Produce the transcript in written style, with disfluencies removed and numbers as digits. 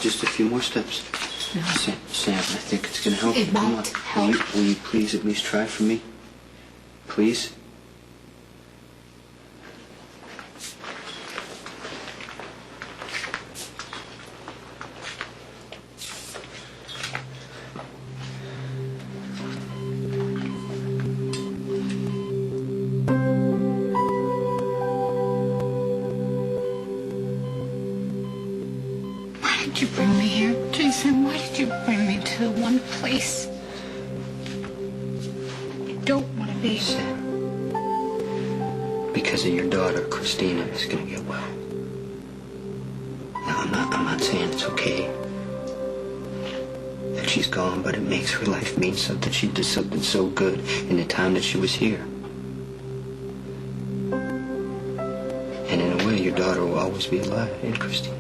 just a few more steps. No. Sam, I think it's gonna help. It Come won't on. help. Will you please at least try for me? Please? Why did you bring me here, Jason? Why did you bring me to one place I don't want to be? Sam. Because of your daughter, Christina is gonna get well. Now, I'm not saying it's okay that she's gone, but it makes her life mean something. She did something so good in the time that she was here. And in a way, your daughter will always be alive, and Christina.